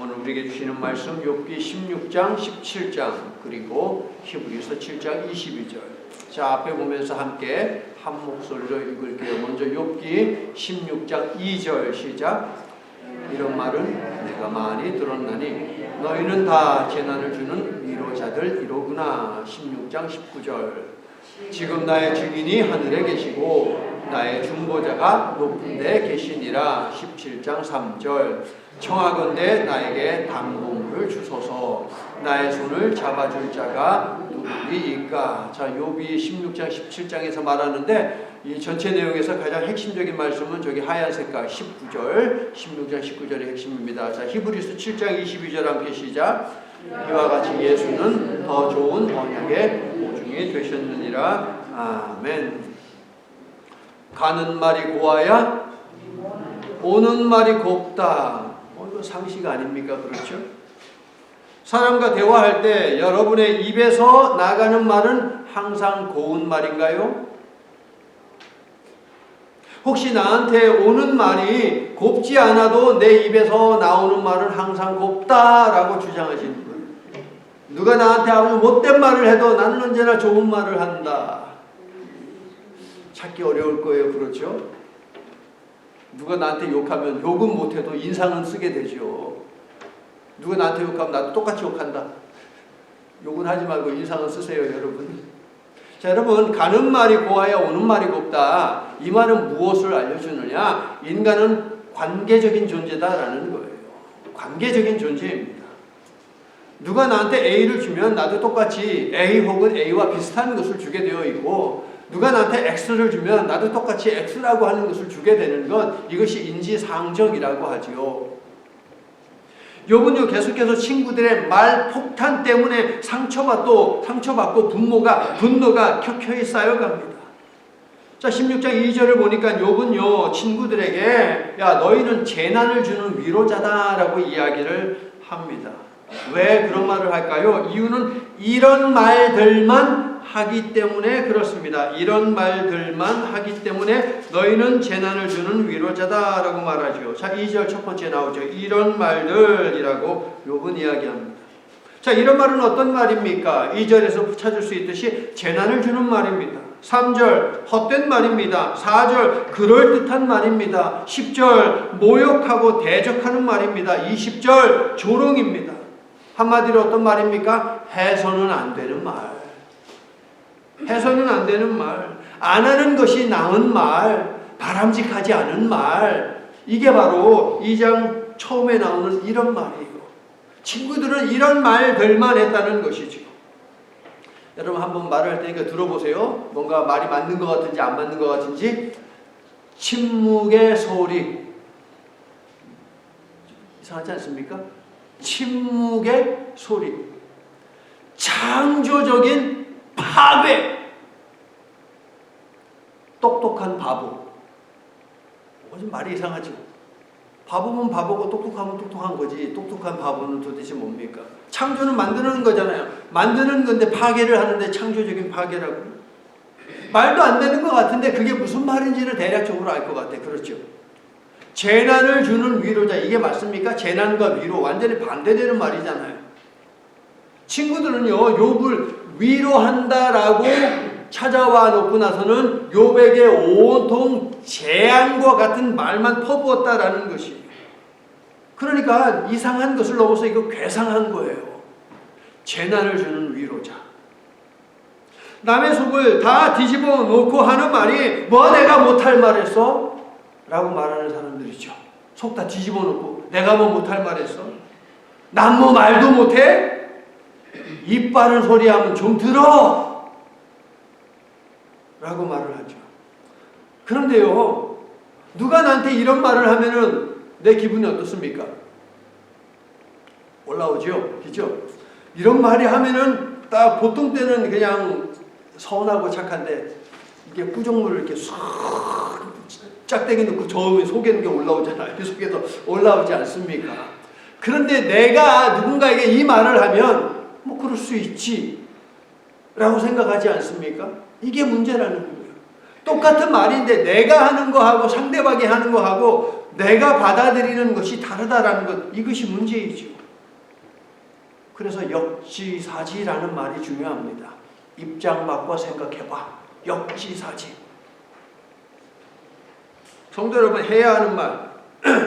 오늘 우리에게 주시는 말씀 욥기 16장 17장 그리고 히브리서 7장 22절. 자, 앞에 보면서 함께 한 목소리로 읽을게요. 먼저 욥기 16장 2절 시작. 이런 말은 내가 많이 들었나니 너희는 다 재난을 주는 위로자들이로구나. 16장 19절. 지금 나의 증인이 하늘에 계시고 나의 중보자가 높은 데 계시니라. 17장 3절. 청하건대 나에게 담보물을 주소서. 나의 손을 잡아줄 자가 누구리이까. 자, 욥이 16장 17장에서 말하는데 이 전체 내용에서 가장 핵심적인 말씀은 저기 하얀 색깔 19절 16장 19절의 핵심입니다. 자, 히브리서 7장 22절 함께 시작. 이와 같이 예수는 더 좋은 언약의 보증이 되셨느니라. 아멘. 가는 말이 고와야 오는 말이 곱다. 이거 상식 아닙니까? 그렇죠? 사람과 대화할 때 여러분의 입에서 나가는 말은 항상 고운 말인가요? 혹시 나한테 오는 말이 곱지 않아도 내 입에서 나오는 말은 항상 곱다라고 주장하시는 거예요. 누가 나한테 아주 못된 말을 해도 나는 언제나 좋은 말을 한다. 찾기 어려울 거예요. 그렇죠? 누가 나한테 욕하면 욕은 못해도 인상은 쓰게 되죠. 누가 나한테 욕하면 나도 똑같이 욕한다. 욕은 하지 말고 인상은 쓰세요, 여러분. 자, 여러분, 가는 말이 고와야 오는 말이 곱다. 이 말은 무엇을 알려주느냐? 인간은 관계적인 존재다라는 거예요. 관계적인 존재입니다. 누가 나한테 A를 주면 나도 똑같이 A 혹은 A와 비슷한 것을 주게 되어 있고, 누가 나한테 X를 주면 나도 똑같이 X라고 하는 것을 주게 되는 것, 이것이 인지상정이라고 하지요. 욥은요, 계속해서 친구들의 말 폭탄 때문에 상처받고 분노가 켜켜이 쌓여갑니다. 자, 16장 2절을 보니까 욥은요, 친구들에게 야, 너희는 재난을 주는 위로자다라고 이야기를 합니다. 왜 그런 말을 할까요? 이유는 이런 말들만 하기 때문에 그렇습니다. 이런 말들만 하기 때문에 너희는 재난을 주는 위로자다라고 말하죠. 자, 2절 첫 번째 나오죠. 이런 말들이라고 욥은 이야기합니다. 자, 이런 말은 어떤 말입니까? 2절에서 찾을 수 있듯이 재난을 주는 말입니다. 3절 헛된 말입니다. 4절 그럴듯한 말입니다. 10절 모욕하고 대적하는 말입니다. 20절 조롱입니다. 한마디로 어떤 말입니까? 해서는 안 되는 말. 해서는 안 되는 말, 안 하는 것이 나은 말, 바람직하지 않은 말, 이게 바로 2장 처음에 나오는 이런 말이에요. 친구들은 이런 말들만 했다는 것이죠. 여러분 한번 말을 할 테니까 들어보세요. 뭔가 말이 맞는 것 같은지 안 맞는 것 같은지. 침묵의 소리. 이상하지 않습니까? 침묵의 소리. 창조적인 파괴. 똑똑한 바보. 좀 말이 이상하죠. 바보면 바보고 똑똑하면 똑똑한 거지. 똑똑한 바보는 도대체 뭡니까? 창조는 만드는 거잖아요. 만드는 건데 파괴를 하는데 창조적인 파괴라고. 말도 안 되는 것 같은데 그게 무슨 말인지를 대략적으로 알 것 같아. 그렇죠? 재난을 주는 위로자. 이게 맞습니까? 재난과 위로. 완전히 반대되는 말이잖아요. 친구들은요, 욥을 위로한다라고 찾아와 놓고 나서는 욥에게 온통 재앙과 같은 말만 퍼부었다라는 것이에요. 그러니까 이상한 것을 넘어서 이거 괴상한 거예요. 재난을 주는 위로자. 남의 속을 다 뒤집어 놓고 하는 말이 뭐 내가 못할 말했어? 라고 말하는 사람들이죠. 속 다 뒤집어 놓고 내가 뭐 못할 말했어? 난 뭐 말도 못해? 입 바른 소리 하면 좀 들어! 라고 말을 하죠. 그런데요, 누가 나한테 이런 말을 하면은 내 기분이 어떻습니까? 올라오죠? 그죠? 이런 말이 하면은 딱 보통 때는 그냥 서운하고 착한데 이게 부정물을 이렇게 쑥 짝대기 넣고 저으면 속에 있는 게 올라오잖아요. 그 속에서 올라오지 않습니까? 그런데 내가 누군가에게 이 말을 하면 뭐 그럴 수 있지 라고 생각하지 않습니까? 이게 문제라는 거예요. 똑같은 말인데 내가 하는 거하고 상대방이 하는 거하고 내가 받아들이는 것이 다르다라는 것, 이것이 문제이죠. 그래서 역지사지라는 말이 중요합니다. 입장 바꿔 생각해봐. 역지사지. 성도 여러분, 해야 하는 말,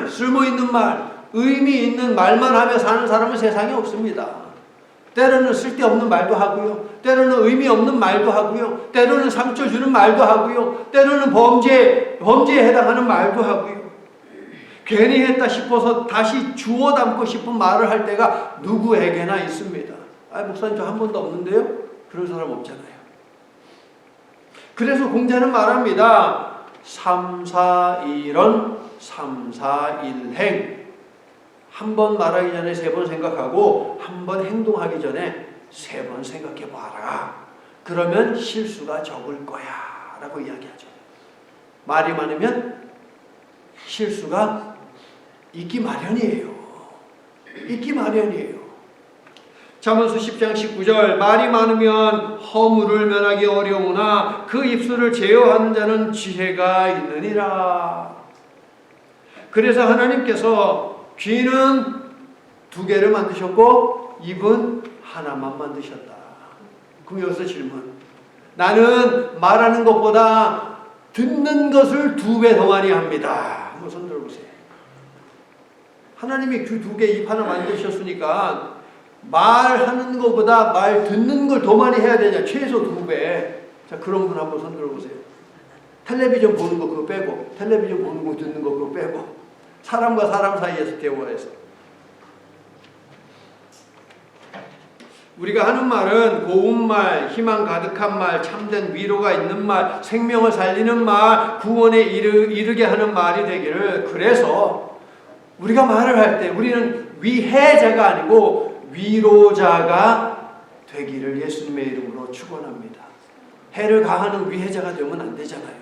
쓸모있는 말, 의미 있는 말만 하며 사는 사람은 세상에 없습니다. 때로는 쓸데없는 말도 하고요. 때로는 의미 없는 말도 하고요. 때로는 상처 주는 말도 하고요. 때로는 범죄에 해당하는 말도 하고요. 괜히 했다 싶어서 다시 주워 담고 싶은 말을 할 때가 누구에게나 있습니다. 목사님 저 한 번도 없는데요? 그런 사람 없잖아요. 그래서 공자는 말합니다. 3, 4, 1원, 3, 4, 1행. 한 번 말하기 전에 3번 생각하고 한 번 행동하기 전에 3번 생각해 봐라. 그러면 실수가 적을 거야 라고 이야기하죠. 말이 많으면 실수가 있기 마련이에요. 있기 마련이에요. 잠언서 10장 19절, 말이 많으면 허물을 면하기 어려우나 그 입술을 제어하는 자는 지혜가 있느니라. 그래서 하나님께서 귀는 2개를 만드셨고 입은 하나만 만드셨다. 그럼 여기서 질문. 나는 말하는 것보다 듣는 것을 2배 더 많이 합니다. 한번 손 들어보세요. 하나님이 귀 2개, 입 하나 만드셨으니까 말하는 것보다 말 듣는 걸 더 많이 해야 되냐? 최소 2배. 자, 그런 분 한번 손 들어보세요. 텔레비전 보는 거 그거 빼고, 텔레비전 보는 거 듣는 거 그거 빼고, 사람과 사람 사이에서 대화해서. 우리가 하는 말은 고운 말, 희망 가득한 말, 참된 위로가 있는 말, 생명을 살리는 말, 구원에 이르게 하는 말이 되기를. 그래서 우리가 말을 할 때 우리는 위해자가 아니고 위로자가 되기를 예수님의 이름으로 축원합니다. 해를 가하는 위해자가 되면 안 되잖아요.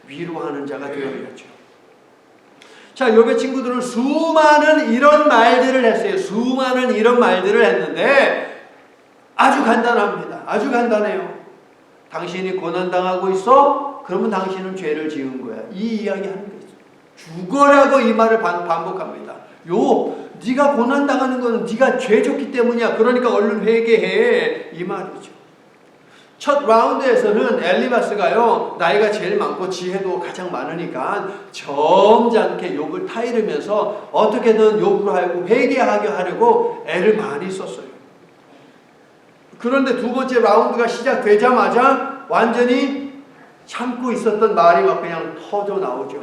위로하는 자가 되어야죠. 자, 욥의 친구들은 수많은 이런 말들을 했어요. 수많은 이런 말들을 했는데 아주 간단합니다. 아주 간단해요. 당신이 고난당하고 있어? 그러면 당신은 죄를 지은 거야. 이 이야기 하는 거죠. 죽어라고 이 말을 반복합니다. 네가 고난당하는 거는 네가 죄 졌기 때문이야. 그러니까 얼른 회개해. 이 말이죠. 첫 라운드에서는 엘리바스가요, 나이가 제일 많고 지혜도 가장 많으니까 점잖게 욥을 타이르면서 어떻게든 욥으로 하여금 회개하게 하려고 애를 많이 썼어요. 그런데 2번째 라운드가 시작되자마자 완전히 참고 있었던 말이 막 그냥 터져 나오죠.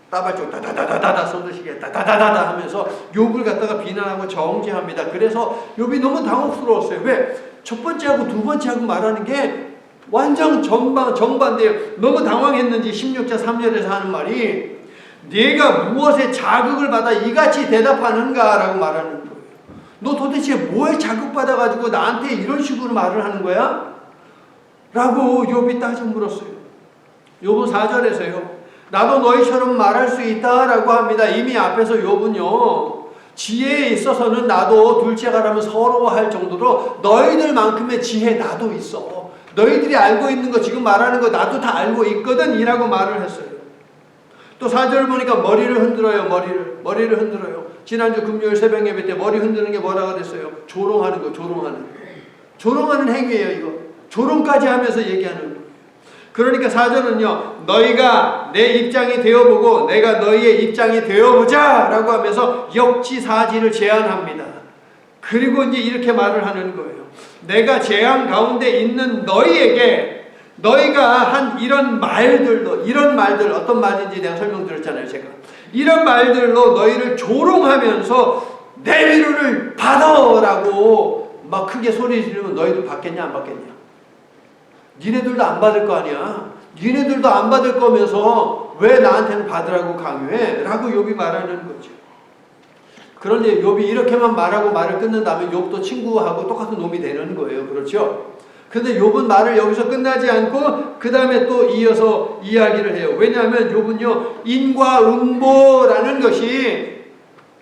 따발쪽 다다다다다 쏟으시게 다다다다다 하면서 욥을 갖다가 비난하고 정죄합니다. 그래서 욥이 너무 당혹스러웠어요. 왜? 첫 번째하고 2번째하고 말하는 게 완전 정반대예요. 너무 당황했는지 16절 3절에서 하는 말이 네가 무엇에 자극을 받아 이같이 대답하는가 라고 말하는 거예요. 너 도대체 뭐에 자극받아가지고 나한테 이런 식으로 말을 하는 거야? 라고 욥이 따져 물었어요. 욥은 4절에서요. 나도 너희처럼 말할 수 있다라고 합니다. 이미 앞에서 욥은요. 지혜에 있어서는 나도 둘째가라면 서러워할 정도로 너희들만큼의 지혜 나도 있어. 너희들이 알고 있는 거 지금 말하는 거 나도 다 알고 있거든 이라고 말을 했어요. 또 4절 보니까 머리를 흔들어요. 머리를 흔들어요. 지난주 금요일 새벽 예배 때 머리 흔드는 게 뭐라고 그랬어요? 조롱하는 거. 조롱하는 행위예요. 이거. 조롱까지 하면서 얘기하는 거예요. 그러니까 4절은요. 너희가 내 입장이 되어보고 내가 너희의 입장이 되어보자 라고 하면서 역지사지를 제안합니다. 그리고 이제 이렇게 말을 하는 거예요. 내가 재앙 가운데 있는 너희에게 너희가 한 이런 말들 어떤 말인지 내가 설명드렸잖아요. 제가 이런 말들로 너희를 조롱하면서 내 위로를 받아라고 막 크게 소리 지르면 너희도 받겠냐 안 받겠냐? 니네들도 안 받을 거 아니야. 니네들도 안 받을 거면서 왜 나한테는 받으라고 강요해? 라고 욥이 말하는 거죠. 그런데 욥이 이렇게만 말하고 말을 끊는다면 욥도 친구하고 똑같은 놈이 되는 거예요. 그렇죠? 근데 욥은 말을 여기서 끝나지 않고 그 다음에 또 이어서 이야기를 해요. 왜냐하면 욥은요. 인과응보라는 것이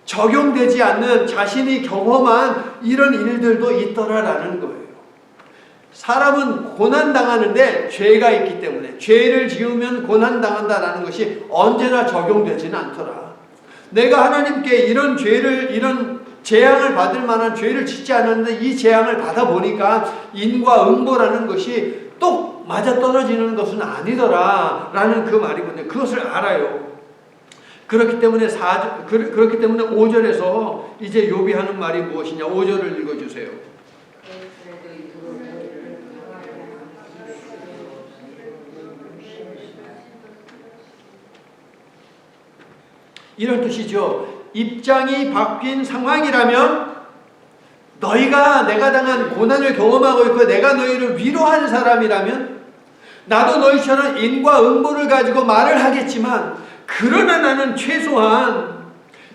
적용되지 않는 자신이 경험한 이런 일들도 있더라라는 거예요. 사람은 고난당하는데 죄가 있기 때문에 죄를 지으면 고난당한다라는 것이 언제나 적용되지는 않더라. 내가 하나님께 이런 죄를, 이런 재앙을 받을 만한 죄를 짓지 않았는데 이 재앙을 받아보니까 인과 응보라는 것이 똑 맞아떨어지는 것은 아니더라 라는 그 말이거든요. 그것을 알아요. 그렇기 때문에 5절에서 이제 욥이 하는 말이 무엇이냐. 5절을 읽어주세요. 이런 뜻이죠. 입장이 바뀐 상황이라면 너희가 내가 당한 고난을 경험하고 있고 내가 너희를 위로하는 사람이라면 나도 너희처럼 인과 응보를 가지고 말을 하겠지만 그러나 나는 최소한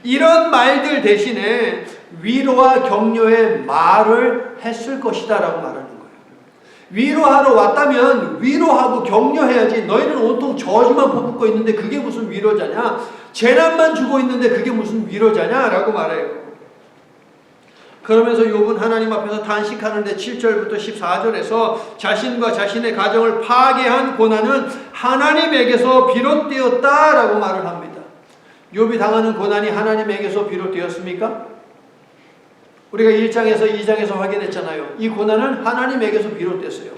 이런 말들 대신에 위로와 격려의 말을 했을 것이다 라고 말하는 거예요. 위로하러 왔다면 위로하고 격려해야지. 너희는 온통 저주만 퍼붓고 있는데 그게 무슨 위로자냐. 재난만 주고 있는데 그게 무슨 위로자냐 라고 말해요. 그러면서 욥은 하나님 앞에서 단식하는데 7절부터 14절에서 자신과 자신의 가정을 파괴한 고난은 하나님에게서 비롯되었다라고 말을 합니다. 욥이 당하는 고난이 하나님에게서 비롯되었습니까? 우리가 1장에서 2장에서 확인했잖아요. 이 고난은 하나님에게서 비롯됐어요.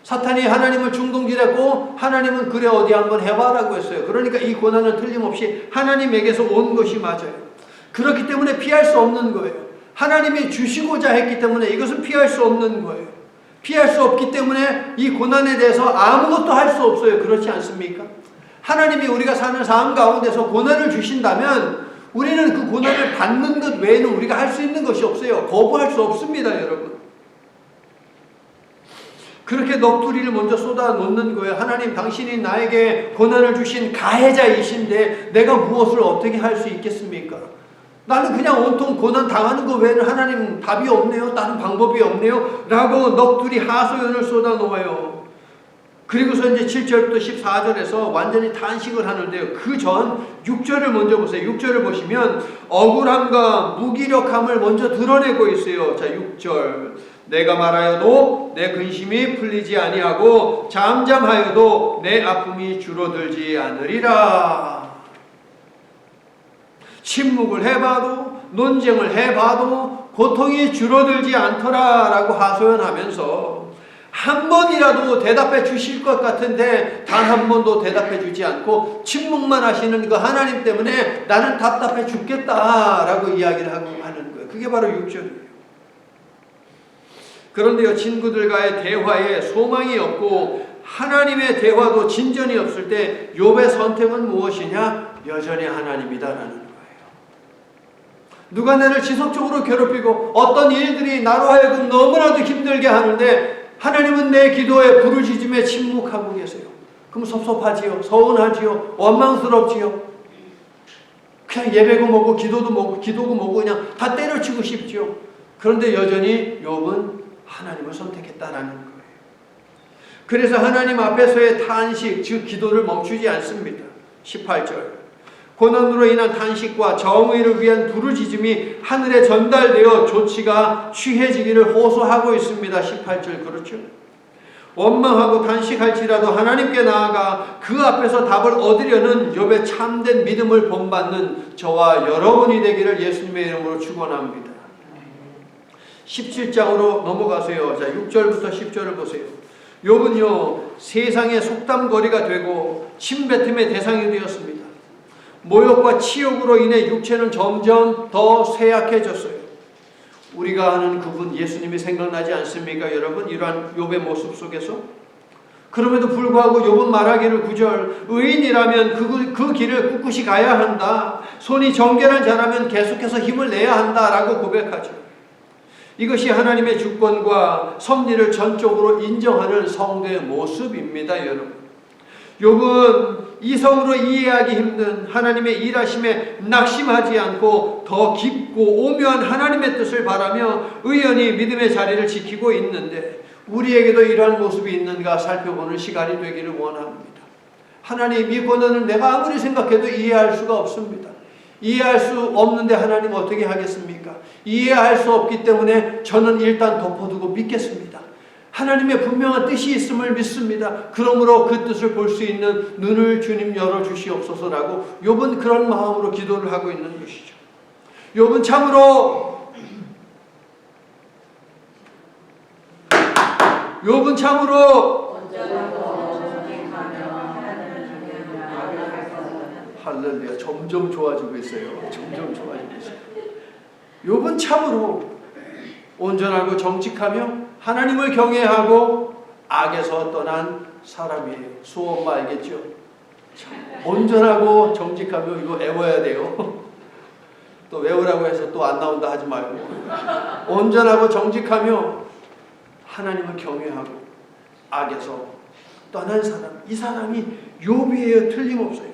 사탄이 하나님을 중동질했고 하나님은 그래 어디 한번 해봐라고 했어요. 그러니까 이 고난은 틀림없이 하나님에게서 온 것이 맞아요. 그렇기 때문에 피할 수 없는 거예요. 하나님이 주시고자 했기 때문에 이것은 피할 수 없는 거예요. 피할 수 없기 때문에 이 고난에 대해서 아무것도 할 수 없어요. 그렇지 않습니까? 하나님이 우리가 사는 삶 가운데서 고난을 주신다면 우리는 그 고난을 받는 것 외에는 우리가 할 수 있는 것이 없어요. 거부할 수 없습니다, 여러분. 그렇게 넋두리를 먼저 쏟아 놓는 거예요. 하나님, 당신이 나에게 고난을 주신 가해자이신데 내가 무엇을 어떻게 할 수 있겠습니까? 나는 그냥 온통 고난 당하는 것 외에는 하나님 답이 없네요. 다른 방법이 없네요. 라고 넋두리 하소연을 쏟아 놓아요. 그리고서 이제 7절부터 14절에서 완전히 단식을 하는데요. 그 전 6절을 먼저 보세요. 6절을 보시면 억울함과 무기력함을 먼저 드러내고 있어요. 자, 6절. 내가 말하여도 내 근심이 풀리지 아니하고 잠잠하여도 내 아픔이 줄어들지 않으리라. 침묵을 해봐도 논쟁을 해봐도 고통이 줄어들지 않더라라고 하소연하면서 한 번이라도 대답해 주실 것 같은데 단 한 번도 대답해 주지 않고 침묵만 하시는 그 하나님 때문에 나는 답답해 죽겠다라고 이야기를 하고 하는 거예요. 그게 바로 6절이에요. 그런데요, 친구들과의 대화에 소망이 없고 하나님의 대화도 진전이 없을 때 욥의 선택은 무엇이냐? 여전히 하나님이다라는 거예요. 누가 나를 지속적으로 괴롭히고 어떤 일들이 나로 하여금 너무나도 힘들게 하는데 하나님은 내 기도에 부르짖음에 침묵하고 계세요. 그럼 섭섭하지요? 서운하지요? 원망스럽지요? 그냥 예배고 뭐고 기도도 뭐고 그냥 다 때려치고 싶지요. 그런데 여전히 욥은 하나님을 선택했다라는 거예요. 그래서 하나님 앞에서의 탄식, 즉 기도를 멈추지 않습니다. 18절. 고난으로 인한 탄식과 정의를 위한 부르짖음이 하늘에 전달되어 조치가 취해지기를 호소하고 있습니다. 18절 그렇죠? 원망하고 탄식할지라도 하나님께 나아가 그 앞에서 답을 얻으려는 욥의 참된 믿음을 본받는 저와 여러분이 되기를 예수님의 이름으로 축원합니다. 17장으로 넘어가세요. 자, 6절부터 10절을 보세요. 욥은요, 세상의 속담거리가 되고 침뱉음의 대상이 되었습니다. 모욕과 치욕으로 인해 육체는 점점 더 쇠약해졌어요. 우리가 아는 그분 예수님이 생각나지 않습니까, 여러분? 이러한 욥의 모습 속에서. 그럼에도 불구하고 욥은 말하기를 9절 의인이라면 그 길을 꿋꿋이 가야 한다. 손이 정결한 자라면 계속해서 힘을 내야 한다라고 고백하죠. 이것이 하나님의 주권과 섭리를 전적으로 인정하는 성도의 모습입니다, 여러분. 욥은 이성으로 이해하기 힘든 하나님의 일하심에 낙심하지 않고 더 깊고 오묘한 하나님의 뜻을 바라며 의연히 믿음의 자리를 지키고 있는데 우리에게도 이러한 모습이 있는가 살펴보는 시간이 되기를 원합니다. 하나님, 이 고난을 내가 아무리 생각해도 이해할 수가 없습니다. 이해할 수 없는데 하나님 어떻게 하겠습니까? 이해할 수 없기 때문에 저는 일단 덮어두고 믿겠습니다. 하나님의 분명한 뜻이 있음을 믿습니다. 그러므로 그 뜻을 볼 수 있는 눈을 주님 열어주시옵소서라고 욥은 그런 마음으로 기도를 하고 있는 것이죠. 욥은 참으로 할렐루야, 점점 좋아지고 있어요. 점점 좋아지고 있어요. 욥은 참으로 온전하고 정직하며 하나님을 경외하고 악에서 떠난 사람이에요. 수엄마 알겠죠? 온전하고 정직하며 이거 외워야 돼요. 또 외우라고 해서 또 안 나온다 하지 말고 온전하고 정직하며 하나님을 경외하고 악에서 떠난 사람, 이 사람이 욥이에요. 틀림없어요.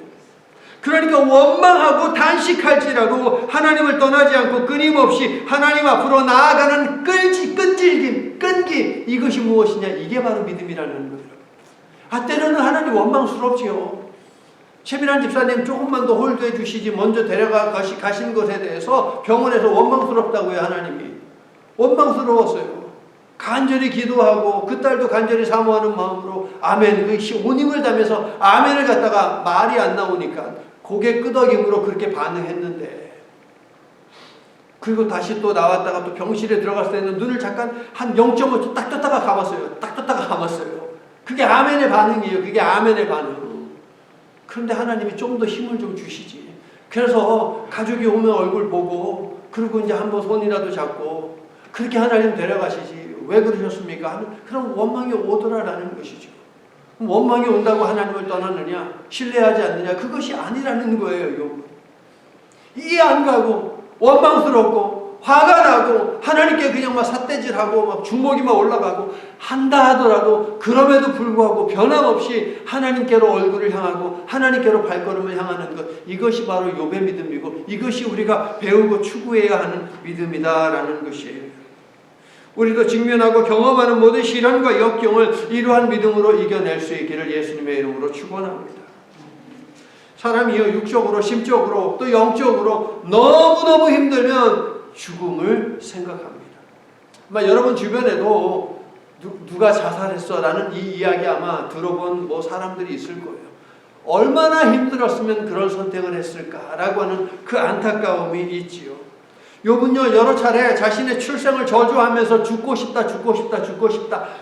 그러니까 원망하고 단식할지라도 하나님을 떠나지 않고 끊임없이 하나님 앞으로 나아가는 끈질김, 끈기, 이것이 무엇이냐? 이게 바로 믿음이라는 거예요. 때로는 하나님 원망스럽지요. 최민환 집사님 조금만 더 홀드해 주시지 먼저 데려가 가신 것에 대해서 병원에서 원망스럽다고요. 하나님이 원망스러웠어요. 간절히 기도하고 그 딸도 간절히 사모하는 마음으로 아멘, 온 힘을 다해서 아멘을 갖다가 말이 안 나오니까 고개 끄덕임으로 그렇게 반응했는데, 그리고 다시 또 나왔다가 또 병실에 들어갔을 때는 눈을 잠깐 한 0.5초 딱 떴다가 감았어요. 딱 떴다가 감았어요. 그게 아멘의 반응이에요. 그게 아멘의 반응. 그런데 하나님이 좀 더 힘을 좀 주시지. 그래서 가족이 오면 얼굴 보고 그리고 이제 한번 손이라도 잡고 그렇게 하나님 데려가시지. 왜 그러셨습니까? 그럼 원망이 오더라라는 것이죠. 원망이 온다고 하나님을 떠났느냐? 신뢰하지 않느냐? 그것이 아니라는 거예요. 이해 안 가고 원망스럽고 화가 나고 하나님께 그냥 막 삿대질하고 막 주먹이 막 올라가고 한다 하더라도 그럼에도 불구하고 변함없이 하나님께로 얼굴을 향하고 하나님께로 발걸음을 향하는 것, 이것이 바로 욥의 믿음이고 이것이 우리가 배우고 추구해야 하는 믿음이다라는 것이에요. 우리도 직면하고 경험하는 모든 시련과 역경을 이러한 믿음으로 이겨낼 수 있기를 예수님의 이름으로 축원합니다. 사람이요, 육적으로 심적으로 또 영적으로 너무너무 힘들면 죽음을 생각합니다. 아마 여러분 주변에도 누가 자살했어 라는 이 이야기 아마 들어본 사람들이 있을 거예요. 얼마나 힘들었으면 그런 선택을 했을까라고 하는 그 안타까움이 있지요. 욥은요, 여러 차례 자신의 출생을 저주하면서 죽고 싶다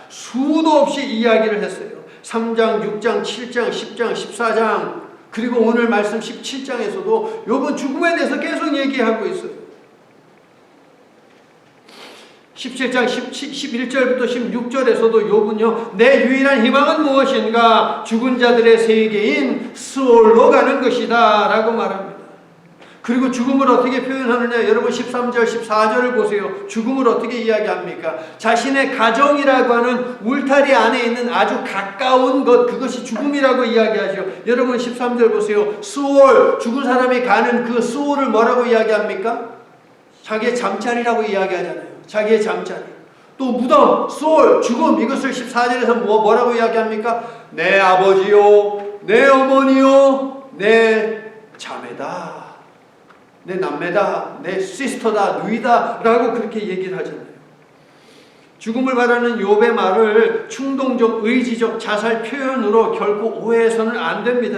수도 없이 이야기를 했어요. 3장, 6장, 7장, 10장, 14장, 그리고 오늘 말씀 17장에서도 욥은 죽음에 대해서 계속 얘기하고 있어요. 17장 11절부터 16절에서도 욥은요, 내 유일한 희망은 무엇인가? 죽은 자들의 세계인 스올로 가는 것이다 라고 말합니다. 그리고 죽음을 어떻게 표현하느냐? 여러분 13절 14절을 보세요. 죽음을 어떻게 이야기합니까? 자신의 가정이라고 하는 울타리 안에 있는 아주 가까운 것, 그것이 죽음이라고 이야기하죠. 여러분 13절 보세요. 스올, 죽은 사람이 가는 그 스올을 뭐라고 이야기합니까? 자기의 잠자리라고 이야기하잖아요. 자기의 잠자리. 또 무덤, 스올, 죽음, 이것을 14절에서 뭐라고 이야기합니까? 내 아버지요, 내 어머니요, 내 자매다, 내 남매다, 내 시스터다, 누이다 라고 그렇게 얘기를 하잖아요. 죽음을 바라는 욥의 말을 충동적, 의지적 자살 표현으로 결코 오해해서는 안 됩니다.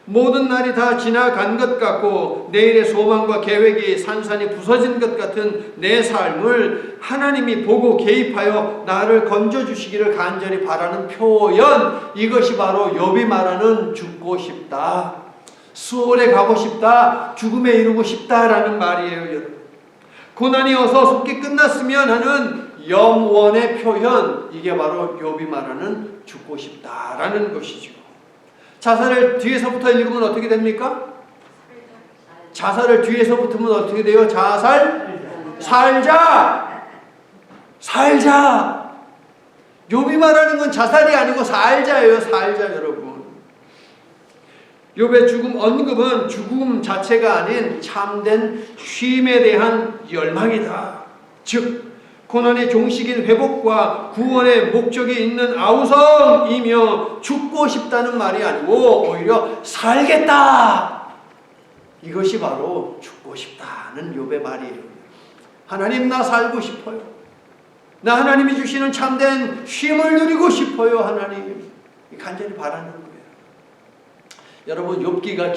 모든 날이 다 지나간 것 같고 내일의 소망과 계획이 산산이 부서진 것 같은 내 삶을 하나님이 보고 개입하여 나를 건져주시기를 간절히 바라는 표현, 이것이 바로 욥이 말하는 죽고 싶다, 수월에 가고 싶다, 죽음에 이르고 싶다라는 말이에요. 여러분, 고난이 어서 속히 끝났으면 하는 영원의 표현, 이게 바로 욥이 말하는 죽고 싶다라는 것이죠. 자살을 뒤에서부터 읽으면 어떻게 됩니까? 자살을 뒤에서 붙으면 어떻게 돼요? 살자. 욥이 말하는 건 자살이 아니고 살자예요. 살자, 여러분. 욥의 죽음 언급은 죽음 자체가 아닌 참된 쉼에 대한 열망이다. 즉 고난의 종식인 회복과 구원의 목적이 있는 아우성이며 죽고 싶다는 말이 아니고 오히려 살겠다, 이것이 바로 죽고 싶다는 욥의 말이에요. 하나님, 나 살고 싶어요. 나 하나님이 주시는 참된 쉼을 누리고 싶어요. 하나님. 간절히 바라는 거예요. 여러분, 욥기가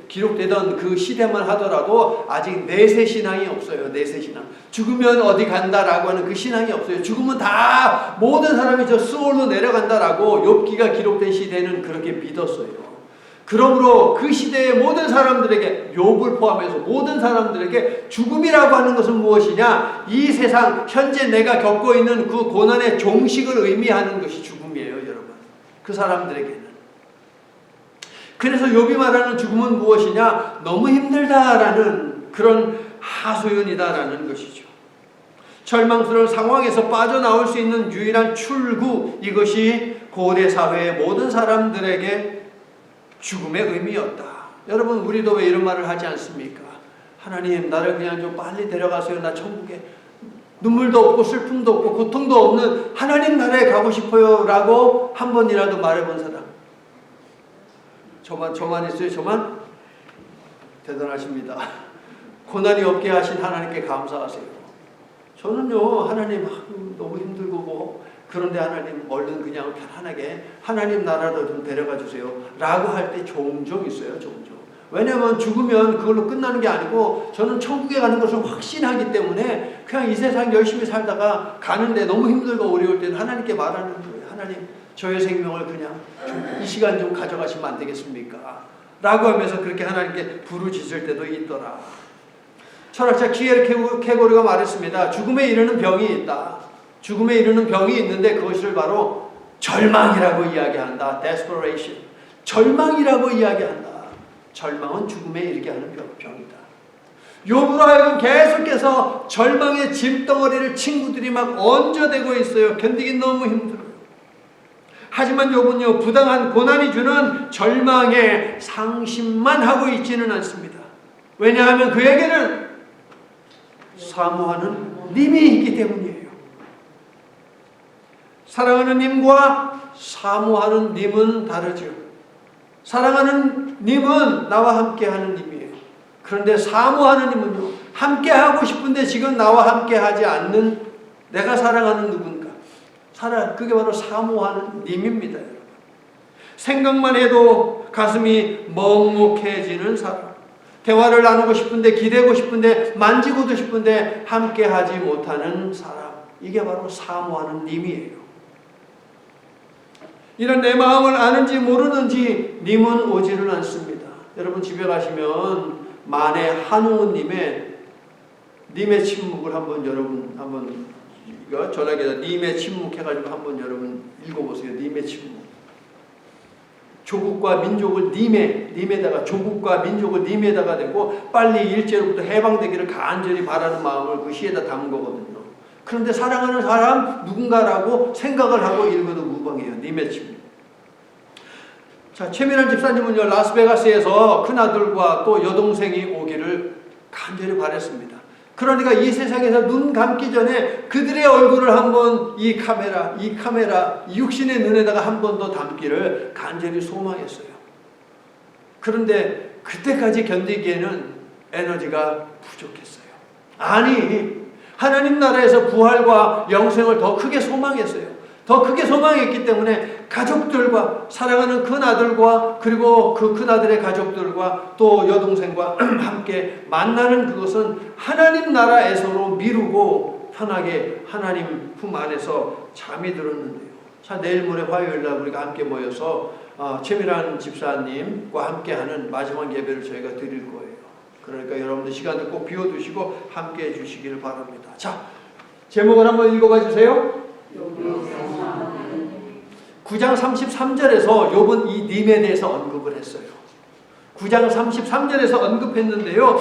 기록되던 그 시대만 하더라도 아직 내세 신앙이 없어요. 내세 신앙. 죽으면 어디 간다라고 하는 그 신앙이 없어요. 죽으면 다 모든 사람이 저 수월로 내려간다라고 욥기가 기록된 시대는 그렇게 믿었어요. 그러므로 그 시대의 모든 사람들에게, 욥을 포함해서 모든 사람들에게 죽음이라고 하는 것은 무엇이냐? 이 세상 현재 내가 겪고 있는 그 고난의 종식을 의미하는 것이 죽음이에요, 여러분. 그 사람들에게는. 그래서 욥이 말하는 죽음은 무엇이냐? 너무 힘들다라는 그런 하소연이다라는 것이죠. 절망스러운 상황에서 빠져나올 수 있는 유일한 출구, 이것이 고대 사회의 모든 사람들에게 죽음의 의미였다. 여러분, 우리도 왜 이런 말을 하지 않습니까? 하나님, 나를 그냥 좀 빨리 데려가세요. 나 천국에 눈물도 없고 슬픔도 없고 고통도 없는 하나님 나라에 가고 싶어요 라고 한 번이라도 말해본 사람. 저만 있어요? 저만? 대단하십니다. 고난이 없게 하신 하나님께 감사하세요. 저는요, 하나님 너무 힘들고 그런데 하나님 얼른 그냥 편안하게 하나님 나라로 좀 데려가 주세요 라고 할 때 종종 있어요. 종종. 왜냐하면 죽으면 그걸로 끝나는 게 아니고 저는 천국에 가는 것을 확신하기 때문에 그냥 이 세상 열심히 살다가 가는데 너무 힘들고 어려울 때는 하나님께 말하는 거예요. 하나님, 저의 생명을 그냥 이 시간 좀 가져가시면 안 되겠습니까? 라고 하면서 그렇게 하나님께 부르짖을 때도 있더라. 철학자 키에르케고르가 말했습니다. 죽음에 이르는 병이 있다. 죽음에 이르는 병이 있는데 그것을 바로 절망이라고 이야기한다. desperation. 절망이라고 이야기한다. 절망은 죽음에 이르게 하는 병이다. 욥으로 하여금 계속해서 절망의 짐덩어리를 친구들이 막 얹어대고 있어요. 견디기 너무 힘들어요. 하지만 욥은요, 부당한 고난이 주는 절망에 상심만 하고 있지는 않습니다. 왜냐하면 그에게는 사모하는 님이 있기 때문이에요. 사랑하는 님과 사모하는 님은 다르죠. 사랑하는 님은 나와 함께하는 님이에요. 그런데 사모하는 님은요, 함께하고 싶은데 지금 나와 함께하지 않는 내가 사랑하는 누군가. 그게 바로 사모하는 님입니다. 여러분. 생각만 해도 가슴이 먹먹해지는 사람. 대화를 나누고 싶은데, 기대고 싶은데, 만지고도 싶은데 함께하지 못하는 사람. 이게 바로 사모하는 님이에요. 이런 내 마음을 아는지 모르는지 님은 오지를 않습니다. 여러분, 집에 가시면 만에 한웅은 님의 침묵을 여러분 이거 전화기에다 님의 침묵 해가지고 한번 여러분 읽어보세요. 님의 침묵. 조국과 민족을 님에다가, 조국과 민족을 님에다가 대고 빨리 일제로부터 해방되기를 간절히 바라는 마음을 그 시에다 담은 거거든요. 그런데 사랑하는 사람 누군가라고 생각을 하고 읽어도 무방해요. 님의 침묵. 자, 최민환 집사님은요, 라스베가스에서 큰아들과 또 여동생이 오기를 간절히 바랬습니다. 그러니까 이 세상에서 눈 감기 전에 그들의 얼굴을 한번 이 카메라, 이 육신의 눈에다가 한 번 더 담기를 간절히 소망했어요. 그런데 그때까지 견디기에는 에너지가 부족했어요. 아니, 하나님 나라에서 부활과 영생을 더 크게 소망했어요. 더 크게 소망했기 때문에 가족들과, 사랑하는 큰아들과 그리고 그 큰아들의 가족들과 또 여동생과 함께 만나는 그것은 하나님 나라에서로 미루고 편하게 하나님 품 안에서 잠이 들었는데요. 자, 내일 모레 화요일날 우리가 함께 모여서 최미란 집사님과 함께하는 마지막 예배를 저희가 드릴 거예요. 그러니까 여러분들 시간을 꼭 비워두시고 함께 해주시기를 바랍니다. 자, 제목을 한번 읽어봐 주세요. 9장 33절에서 욥은 이 님에 대해서 언급을 했어요. 9장 33절에서 언급했는데요.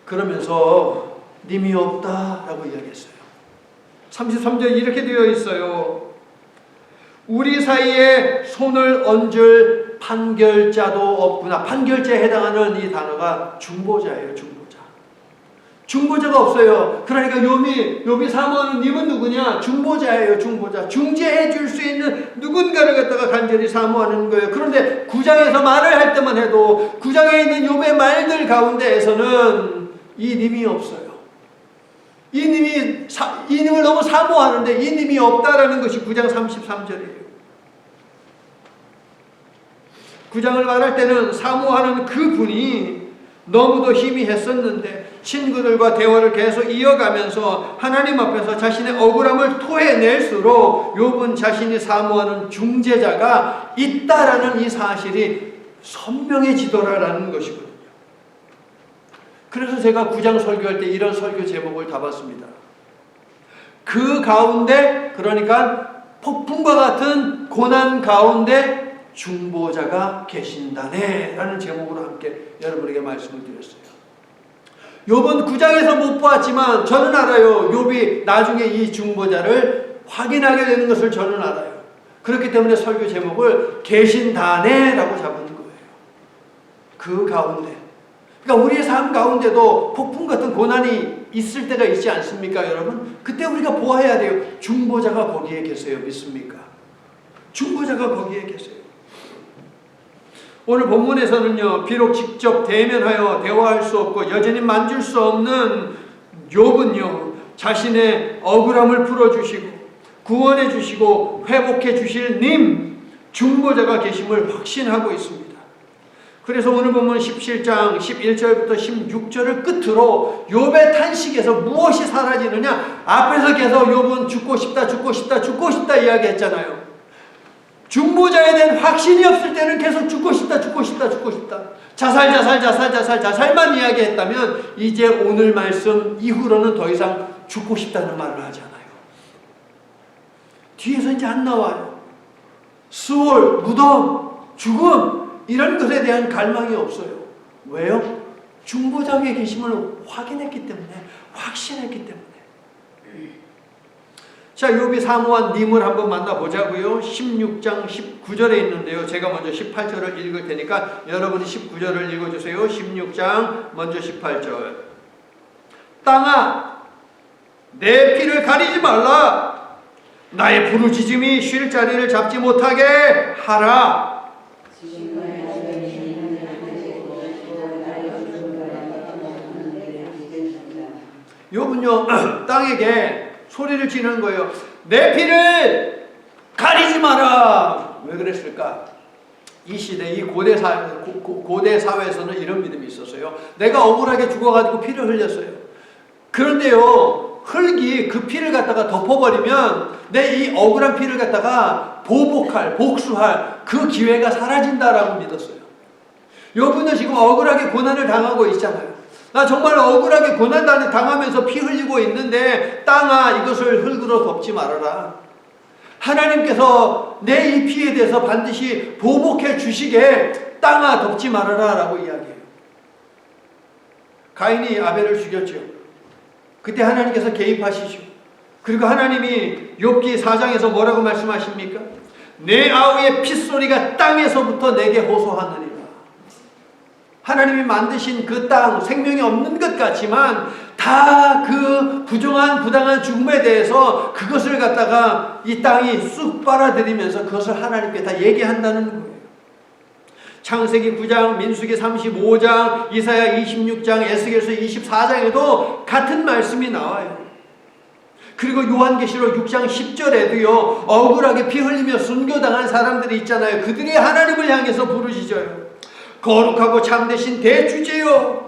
그러면서 님이 없다라고 이야기했어요. 33절에 이렇게 되어 있어요. 우리 사이에 손을 얹을 판결자도 없구나. 판결자에 해당하는 이 단어가 중보자예요. 중보자가 없어요. 그러니까 욥이 사모하는 님은 누구냐? 중보자예요. 중보자. 중재해 줄 수 있는 누군가를 갖다가 간절히 사모하는 거예요. 그런데 9장에서 말을 할 때만 해도 9장에 있는 욥의 말들 가운데에서는 이 님이 없어요. 이님을 너무 사모하는데 이님이 없다라는 것이 9장 33절이에요. 9장을 말할 때는 사모하는 그 분이 너무도 희미했었는데 친구들과 대화를 계속 이어가면서 하나님 앞에서 자신의 억울함을 토해낼수록 욥은 자신이 사모하는 중재자가 있다라는 이 사실이 선명해지더라라는 것이거든요. 그래서 제가 9장 설교할 때 이런 설교 제목을 잡았습니다. 그 가운데, 그러니까 폭풍과 같은 고난 가운데 중보자가 계신다네 라는 제목으로 함께 여러분에게 말씀을 드렸어요. 욥은 9장에서 못 보았지만 저는 알아요. 욥이 나중에 이 중보자를 확인하게 되는 것을 저는 알아요. 그렇기 때문에 설교 제목을 계신다네 라고 잡은 거예요. 그 가운데, 그러니까 우리의 삶 가운데도 폭풍 같은 고난이 있을 때가 있지 않습니까, 여러분? 그때 우리가 보아야 돼요. 중보자가 거기에 계세요. 믿습니까? 중보자가 거기에 계세요. 오늘 본문에서는요, 비록 직접 대면하여 대화할 수 없고 여전히 만질 수 없는 욥은요, 자신의 억울함을 풀어주시고 구원해 주시고 회복해 주실 님, 중보자가 계심을 확신하고 있습니다. 그래서 오늘 보면 17장 11절부터 16절을 끝으로 욥의 탄식에서 무엇이 사라지느냐? 앞에서 계속 욥은 죽고 싶다 이야기했잖아요. 중보자에 대한 확신이 없을 때는 계속 죽고 싶다 자살만 이야기했다면 이제 오늘 말씀 이후로는 더 이상 죽고 싶다는 말을 하지 않아요. 뒤에서 이제 안 나와요. 수월, 무덤, 죽음 이런 것에 대한 갈망이 없어요. 왜요? 중보자의 계심을 확인했기 때문에, 확신했기 때문에. 자, 욥이 사모한 님을 한번 만나보자고요. 16장 19절에 있는데요. 제가 먼저 18절을 읽을 테니까 여러분이 19절을 읽어주세요. 16장 먼저 18절. 땅아, 내 피를 가리지 말라. 나의 부르짖음이 쉴 자리를 잡지 못하게 하라. 욥은요, 땅에게 소리를 지르는 거예요. 내 피를 가리지 마라. 왜 그랬을까? 이 시대, 이 고대 사회에서는 이런 믿음이 있었어요. 내가 억울하게 죽어가지고 피를 흘렸어요. 그런데요, 흙이 그 피를 갖다가 덮어버리면 내 이 억울한 피를 갖다가 복수할 그 기회가 사라진다라고 믿었어요. 욥은 지금 억울하게 고난을 당하고 있잖아요. 나 정말 억울하게 고난 당하면서 피 흘리고 있는데 땅아, 이것을 흙으로 덮지 말아라. 하나님께서 내 이 피에 대해서 반드시 보복해 주시게 땅아 덮지 말아라 라고 이야기해요. 가인이 아벨을 죽였죠. 그때 하나님께서 개입하시죠. 그리고 하나님이 욥기 4장에서 뭐라고 말씀하십니까? 내 아우의 핏소리가 땅에서부터 내게 호소하느니라. 하나님이 만드신 그 땅, 생명이 없는 것 같지만 다 그 부당한 죽음에 대해서 그것을 갖다가 이 땅이 쑥 빨아들이면서 그것을 하나님께 다 얘기한다는 거예요. 창세기 9장, 민수기 35장, 이사야 26장, 에스겔서 24장에도 같은 말씀이 나와요. 그리고 요한계시록 6장 10절에도요, 억울하게 피 흘리며 순교당한 사람들이 있잖아요. 그들이 하나님을 향해서 부르짖어요. 거룩하고 참되신 대주제여,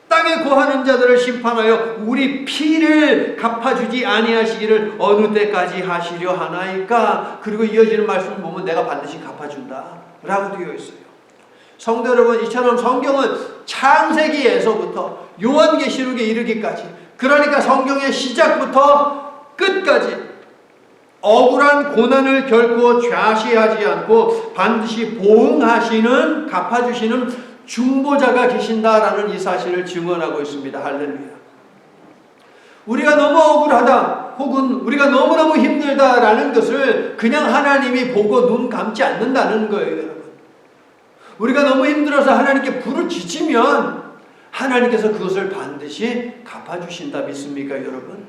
땅에 거하는 자들을 심판하여 우리 피를 갚아주지 아니하시기를 어느 때까지 하시려 하나이까. 그리고 이어지는 말씀을 보면 내가 반드시 갚아준다 라고 되어 있어요. 성도 여러분, 이처럼 성경은 창세기에서부터 요한계시록에 이르기까지, 그러니까 성경의 시작부터 끝까지 억울한 고난을 결코 좌시하지 않고 반드시 보응하시는, 갚아주시는 중보자가 계신다라는 이 사실을 증언하고 있습니다. 할렐루야. 우리가 너무 억울하다 혹은 우리가 너무너무 힘들다라는 것을 그냥 하나님이 보고 눈 감지 않는다는 거예요, 여러분. 우리가 너무 힘들어서 하나님께 부르짖으면 하나님께서 그것을 반드시 갚아주신다. 믿습니까, 여러분?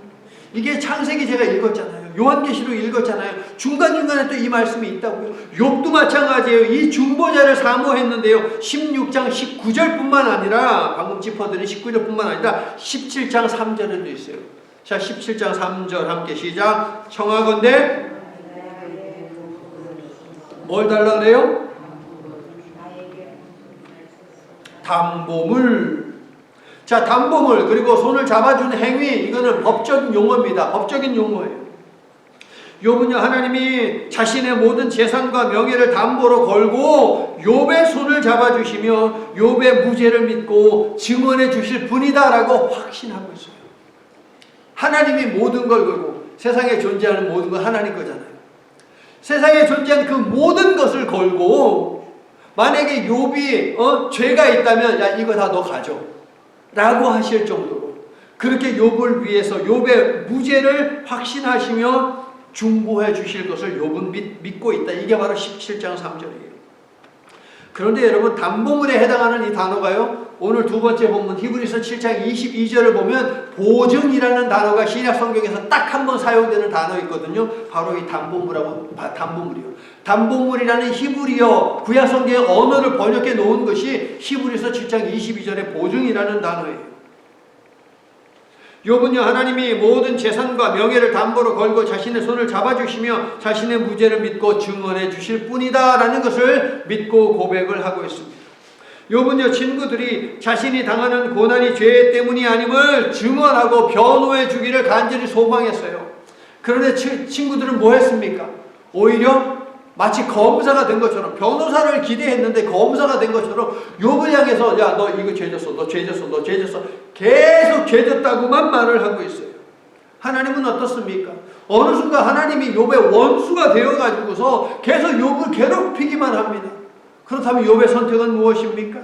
이게 창세기 제가 읽었잖아요. 요한계시록 읽었잖아요. 중간중간에 또 이 말씀이 있다고요. 욥도 마찬가지예요. 이 중보자를 사모했는데요. 16장 19절뿐만 아니라, 방금 짚어드린 19절뿐만 아니라 17장 3절에도 있어요. 자, 17장 3절 함께 시작. 청하건대 뭘 달라 그래요? 담보물. 자, 담보물 그리고 손을 잡아주는 행위, 이거는 법적인 용어입니다. 법적인 용어예요. 욥은요, 하나님이 자신의 모든 재산과 명예를 담보로 걸고 욥의 손을 잡아주시며 욥의 무죄를 믿고 증언해 주실 분이다라고 확신하고 있어요. 하나님이 모든 걸 걸고, 세상에 존재하는 모든 건 하나님 거잖아요. 세상에 존재하는 그 모든 것을 걸고 만약에 욥이 죄가 있다면 야, 이거 다 너 가져 라고 하실 정도로 그렇게 욥을 위해서 욥의 무죄를 확신하시며 중보해 주실 것을 욥은 믿고 있다. 이게 바로 17장 3절이에요. 그런데 여러분, 담보물에 해당하는 이 단어가요, 오늘 두 번째 본문 히브리서 7장 22절을 보면 보증이라는 단어가 신약 성경에서 딱 한 번 사용되는 단어 있거든요. 바로 이 담보물이요. 담보물이라는 히브리어 구약 성경의 언어를 번역해 놓은 것이 히브리서 7장 22절의 보증이라는 단어예요. 욥은요, 하나님이 모든 재산과 명예를 담보로 걸고 자신의 손을 잡아주시며 자신의 무죄를 믿고 증언해 주실 뿐이다 라는 것을 믿고 고백을 하고 있습니다. 욥은요, 친구들이 자신이 당하는 고난이 죄 때문이 아님을 증언하고 변호해 주기를 간절히 소망했어요. 그런데 친구들은 뭐 했습니까? 오히려 마치 검사가 된 것처럼, 변호사를 기대했는데 검사가 된 것처럼 욥을 향해서 야, 너 이거 죄졌어, 너 죄졌어, 너 죄졌어, 계속 죄졌다고만 말을 하고 있어요. 하나님은 어떻습니까? 어느 순간 하나님이 욥의 원수가 되어가지고서 계속 욥을 괴롭히기만 합니다. 그렇다면 욥의 선택은 무엇입니까?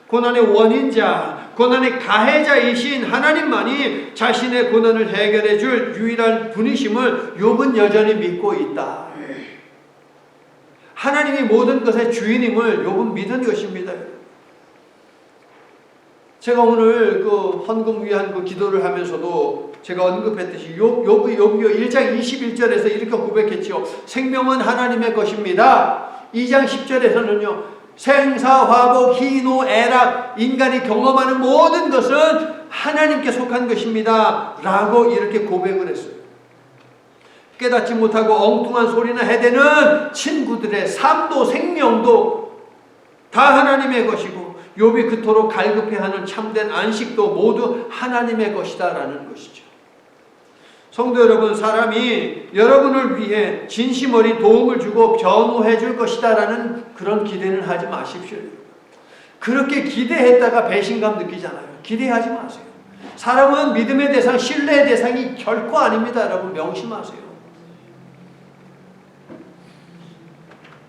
고난의 원인자, 고난의 가해자이신 하나님만이 자신의 고난을 해결해 줄 유일한 분이심을 욥은 여전히 믿고 있다. 하나님이 모든 것의 주인임을 욥은 믿은 것입니다. 제가 오늘 그 헌금 위한 그 기도를 하면서도 제가 언급했듯이 욥이 1장 21절에서 이렇게 고백했죠. 생명은 하나님의 것입니다. 2장 10절에서는요. 생사화복 희노 애락 인간이 경험하는 모든 것은 하나님께 속한 것입니다 라고 이렇게 고백을 했어요. 깨닫지 못하고 엉뚱한 소리나 해대는 친구들의 삶도 생명도 다 하나님의 것이고 욥이 그토록 갈급해하는 참된 안식도 모두 하나님의 것이다 라는 것이죠. 성도 여러분, 사람이 여러분을 위해 진심 어린 도움을 주고 변호해 줄 것이다 라는 그런 기대는 하지 마십시오. 그렇게 기대했다가 배신감 느끼잖아요. 기대하지 마세요. 사람은 믿음의 대상, 신뢰의 대상이 결코 아닙니다. 여러분 명심하세요.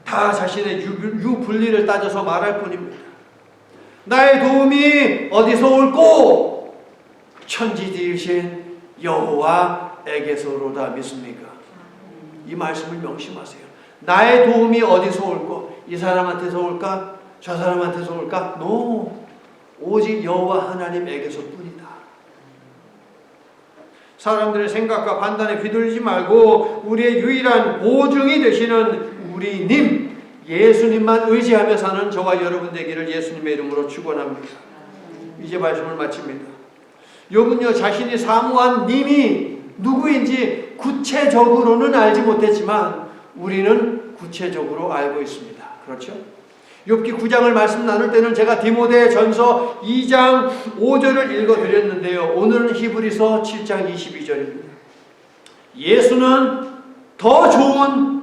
다 자신의 유불리를 따져서 말할 뿐입니다. 나의 도움이 어디서 올꼬? 천지지으신 여호와에게서로다 믿습니까? 이 말씀을 명심하세요. 나의 도움이 어디서 올꼬? 이 사람한테서 올까? 저 사람한테서 올까? No. 오직 여호와 하나님에게서 뿐이다. 사람들의 생각과 판단에 휘둘리지 말고 우리의 유일한 보증이 되시는 우리 님 예수님만 의지하며 사는 저와 여러분 되기를 예수님의 이름으로 축원합니다. 이제 말씀을 마칩니다. 욥은요, 자신이 사모한 님이 누구인지 구체적으로는 알지 못했지만 우리는 구체적으로 알고 있습니다. 그렇죠? 욥기 9장을 말씀 나눌 때는 제가 디모데 전서 2장 5절을 읽어드렸는데요. 오늘은 히브리서 7장 22절입니다. 예수는 더 좋은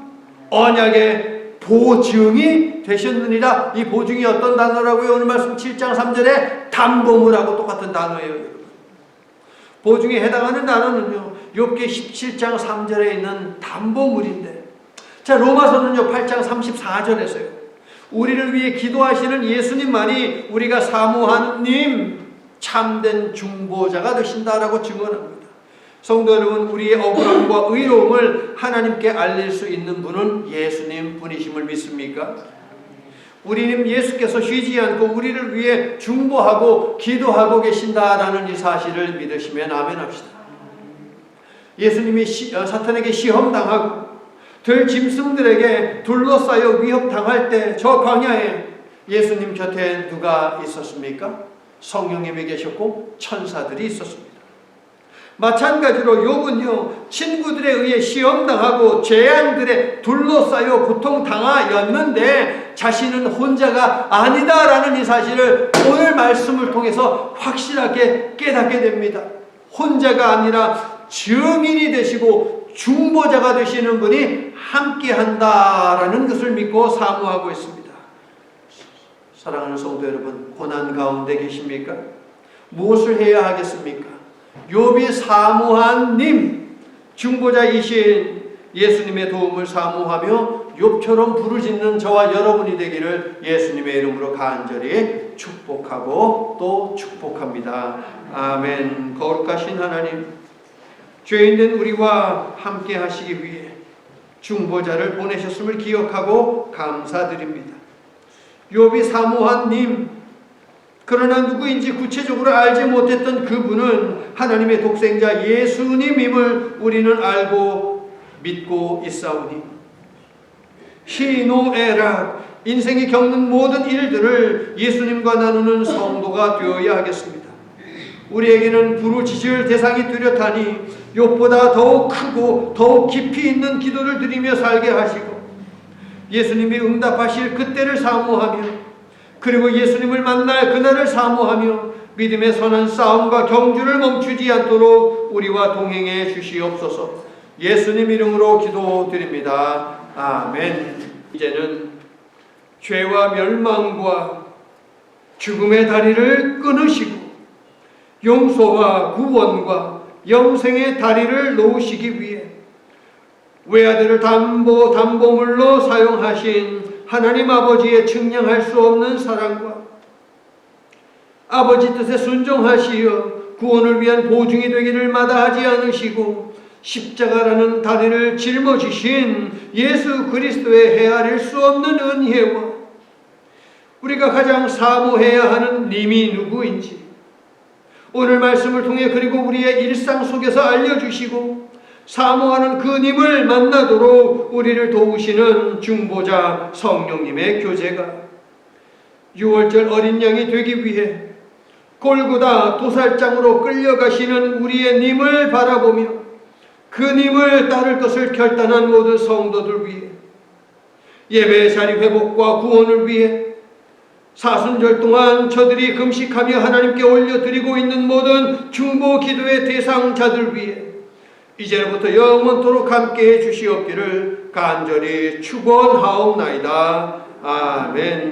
언약의 보증이 되셨느니라. 이 보증이 어떤 단어라고요? 오늘 말씀 7장 3절에 담보물하고 똑같은 단어예요. 보증에 해당하는 단어는요, 욥기 17장 3절에 있는 담보물인데, 자, 로마서는요 8장 34절에서요 우리를 위해 기도하시는 예수님만이 우리가 사모하는 님, 참된 중보자가 되신다라고 증언합니다. 성도 여러분, 우리의 억울함과 의로움을 하나님께 알릴 수 있는 분은 예수님 분이심을 믿습니까? 우리는 예수께서 쉬지 않고 우리를 위해 중보하고 기도하고 계신다라는 이 사실을 믿으시면 아멘 합시다. 예수님이 사탄에게 시험당하고 들짐승들에게 둘러싸여 위협당할 때 저 광야에 예수님 곁에 누가 있었습니까? 성령님이 계셨고 천사들이 있었습니다. 마찬가지로 욥은요, 친구들에 의해 시험당하고 재앙들에 둘러싸여 고통당하였는데 자신은 혼자가 아니다라는 이 사실을 오늘 말씀을 통해서 확실하게 깨닫게 됩니다. 혼자가 아니라 증인이 되시고 중보자가 되시는 분이 함께한다라는 것을 믿고 사모하고 있습니다. 사랑하는 성도 여러분, 고난 가운데 계십니까? 무엇을 해야 하겠습니까? 욥이 사모한 님, 중보자이신 예수님의 도움을 사모하며 욥처럼 부르짖는 저와 여러분이 되기를 예수님의 이름으로 간절히 축복하고 또 축복합니다. 아멘. 거룩하신 하나님, 죄인된 우리와 함께 하시기 위해 중보자를 보내셨음을 기억하고 감사드립니다. 욥이 사모한 님, 그러나 누구인지 구체적으로 알지 못했던 그분은 하나님의 독생자 예수님임을 우리는 알고 믿고 있사오니 희노애락, 인생이 겪는 모든 일들을 예수님과 나누는 성도가 되어야 하겠습니다. 우리에게는 부르짖을 대상이 뚜렷하니 욥보다 더욱 크고 더욱 깊이 있는 기도를 드리며 살게 하시고 예수님이 응답하실 그때를 사모하며 그리고 예수님을 만날 그날을 사모하며 믿음의 선한 싸움과 경주를 멈추지 않도록 우리와 동행해 주시옵소서. 예수님 이름으로 기도드립니다. 아멘. 이제는 죄와 멸망과 죽음의 다리를 끊으시고 용서와 구원과 영생의 다리를 놓으시기 위해 외아들을 담보물로 사용하신 하나님 아버지의 측량할 수 없는 사랑과 아버지 뜻에 순종하시어 구원을 위한 보증이 되기를 마다하지 않으시고 십자가라는 다리를 짊어지신 예수 그리스도의 헤아릴 수 없는 은혜와 우리가 가장 사모해야 하는 님이 누구인지 오늘 말씀을 통해 그리고 우리의 일상 속에서 알려주시고 사모하는 그 님을 만나도록 우리를 도우시는 중보자 성령님의 교제가 6월절 어린 양이 되기 위해 골고다 도살장으로 끌려가시는 우리의 님을 바라보며 그 님을 따를 것을 결단한 모든 성도들 위해 예배의 자리 회복과 구원을 위해 사순절 동안 저들이 금식하며 하나님께 올려드리고 있는 모든 중보 기도의 대상자들 위해 이제부터 영원토록 함께해 주시옵기를 간절히 축원하옵나이다. 아멘.